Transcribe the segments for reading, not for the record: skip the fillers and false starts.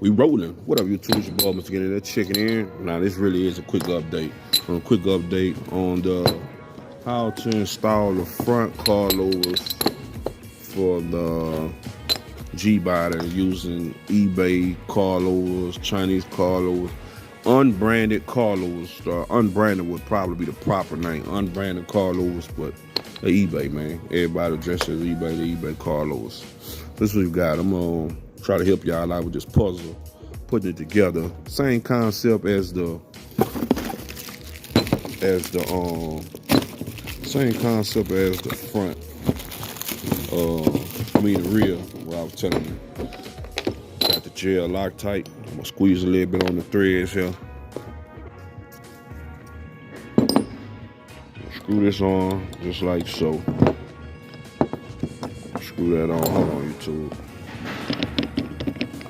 We rolling. What up, YouTube? It's your boy, Mr. Getting that chicken in. Now, this really is a quick update. On the how to install the front coilovers for the gbody using eBay coilovers, Chinese coilovers, unbranded coilovers. Unbranded would probably be the proper name. Unbranded coilovers, but the eBay, man. Everybody addresses eBay, the eBay coilovers. This is what we got. I'm gonna try to help y'all out with this puzzle, putting it together. Same concept as the front. The rear. What I was telling you. Got the gel Loctite. I'm gonna squeeze a little bit on the threads here. Screw this on just like so. Screw that on. Hold on, YouTube.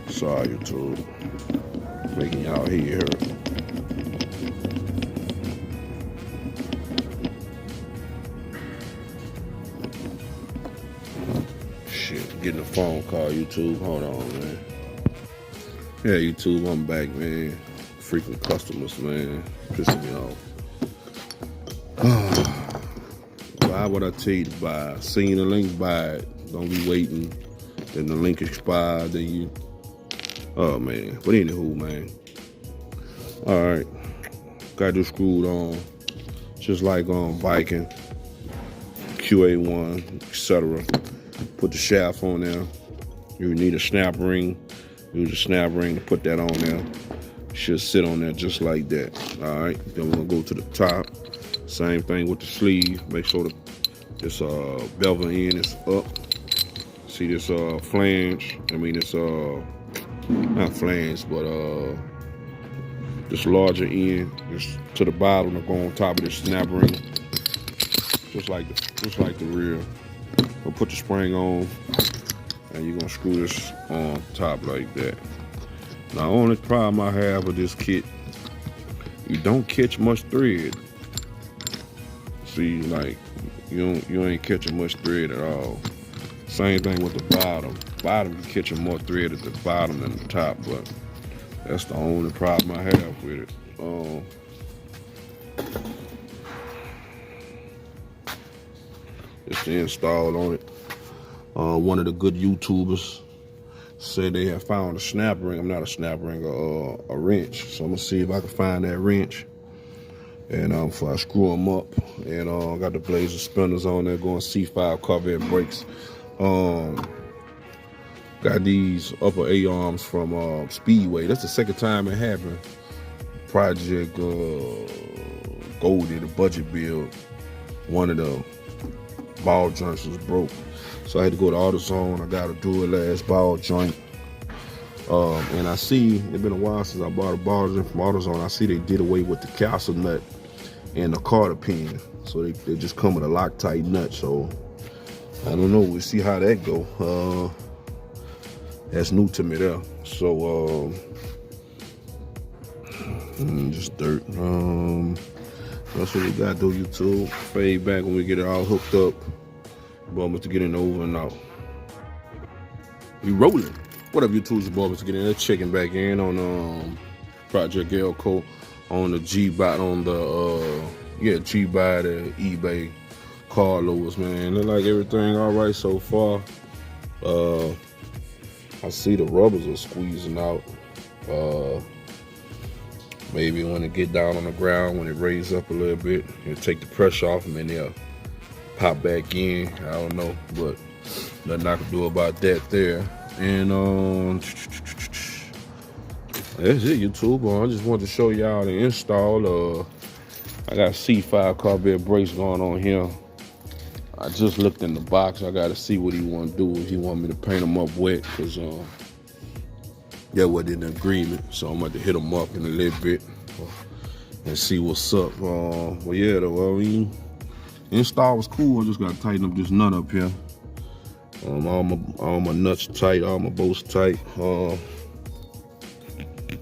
Sorry, YouTube. Making y'all hear her. Shit, getting a phone call, YouTube. Hold on, man. Yeah, YouTube, I'm back, man. Freaking customers, man. Pissing me off. Why would I tell you to buy? Seeing the link, buy it. Don't be waiting. Then the link expired, then you... Oh, man. But anywho, man. All right. Got this screwed on. Just like on biking. QA1, etc. Put the shaft on there. You need a snap ring. Use a snap ring to put that on there. Should sit on there just like that. All right. Then we're going to go to the top. Same thing with the sleeve. Make sure this bevel end is up. See this flange? I mean, it's not flange, but this larger end is to the bottom to go on top of this snap ring, just like the rear. We'll put the spring on, and you're gonna screw this on top like that. Now, only problem I have with this kit, you don't catch much thread. See, like you ain't catching much thread at all. Same thing with the bottom. Bottom, you catching more thread at the bottom than the top, but that's the only problem I have with it. It's the install on it. One of the good YouTubers said they have found a snap ring. I'm not a snap ring, a wrench. So I'm gonna see if I can find that wrench. And before I screw them up, and got the blazer spinners on there, going C5 Corvette brakes. Got these upper A-arms from Speedway. That's the second time it happened. Project gbody, the budget build. One of the ball joints was broke, so I had to go to AutoZone. I got a dual-ass ball joint. And I see, it's been a while since I bought a ball joint from AutoZone. I see they did away with the castle nut and the carter pin. So they just come with a Loctite nut. So I don't know, we'll see how that go. That's new to me there. So just dirt. That's what we got though, YouTube. Fade back when we get it all hooked up. Boy, Mr. Getting over and out. We rolling. What up, YouTube? It's your boy, Mr. Getting that chicken back in on Project Elko on the gbody, on the gbody eBay coilovers, man. Look like everything all right so far. I see the rubbers are squeezing out. Maybe when it get down on the ground, when it raises up a little bit, it'll take the pressure off them and they'll pop back in. I don't know, but nothing I can do about that there. And that's it, YouTube. I just wanted to show y'all the install. I got C5 Corvette brakes going on here. I just looked in the box. I got to see what he want to do. If he want me to paint them up wet, because that wasn't in agreement. So I'm going to hit them up in a little bit and see what's up. Well, yeah, though, I mean, install was cool. I just got to tighten up this nut up here. All my nuts tight, all my bolts tight.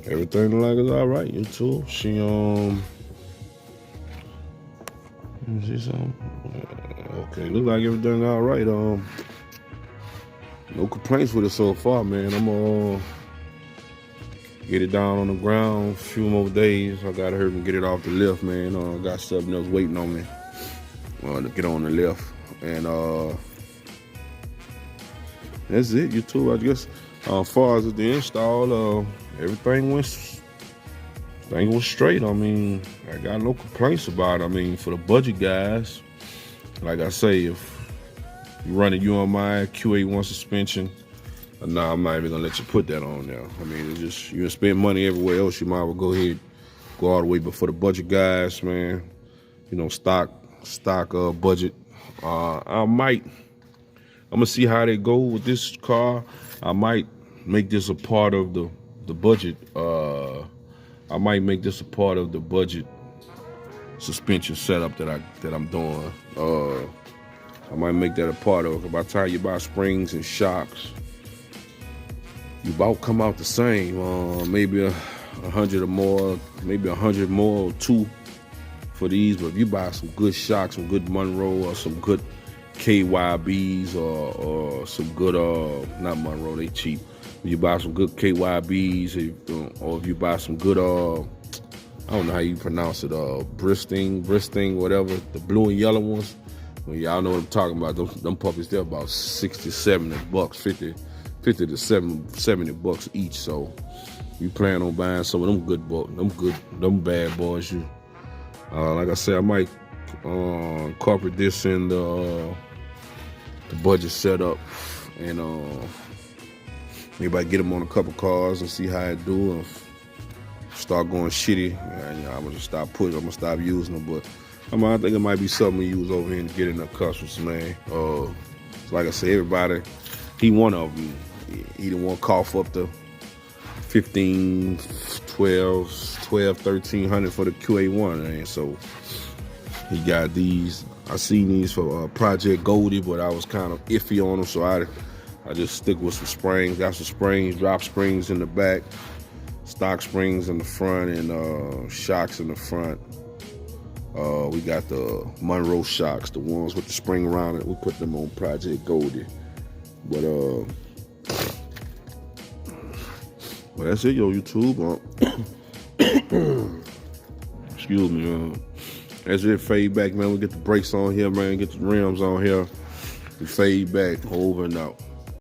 Everything like it's all right, YouTube. She let me see something. Okay, look like everything all right. No complaints with it so far, man. get it down on the ground. A few more days. I gotta hurry and get it off the lift, man. Got something else waiting on me to get on the lift. And that's it, YouTube. I guess as far as the install, everything went straight. I mean, I got no complaints about it. I mean, for the budget guys, like I say, if you're running UMI QA1 suspension, nah, I'm not even gonna let you put that on there. I mean, it's just, you spend money everywhere else, you might as well go ahead, go all the way. But for the budget guys, man, you know, stock budget, I'm gonna see how they go with this car. I might make this a part of the budget. I might make this a part of the budget suspension setup that I'm doing. I might make that a part of it. By the time you buy springs and shocks, you about come out the same. Maybe 100 or more, maybe 100 more or two for these. But if you buy some good shocks, some good Monroe, or some good KYBs, or some good not Monroe, they cheap. If you buy some good KYBs, or if you buy some good I don't know how you pronounce it, Bristing, whatever, the blue and yellow ones. Well, y'all know what I'm talking about. Them puppies, they're about 60, 70 bucks, 50 to 70 bucks each. So you plan on buying some of them bad boys. You, like I said, I might incorporate this in the budget setup, and maybe I get them on a couple cars and see how it do. And start going shitty, and I'm gonna stop using them. But I think it might be something we use over here to get in the customers, man. So like I said, everybody, he one of them. He the one cough up to 15, 12, 1300 for the QA1, man. So he got these. I seen these for Project Gbody, but I was kind of iffy on them, so I just stick with some springs. Got some springs, drop springs in the back, stock springs in the front, and shocks in the front. We got the Monroe shocks, the ones with the spring around it. We put them on Project Gbody. But that's it, yo, YouTube. Excuse me. As it fade back, man, we get the brakes on here, man. Get the rims on here. We fade back over and out.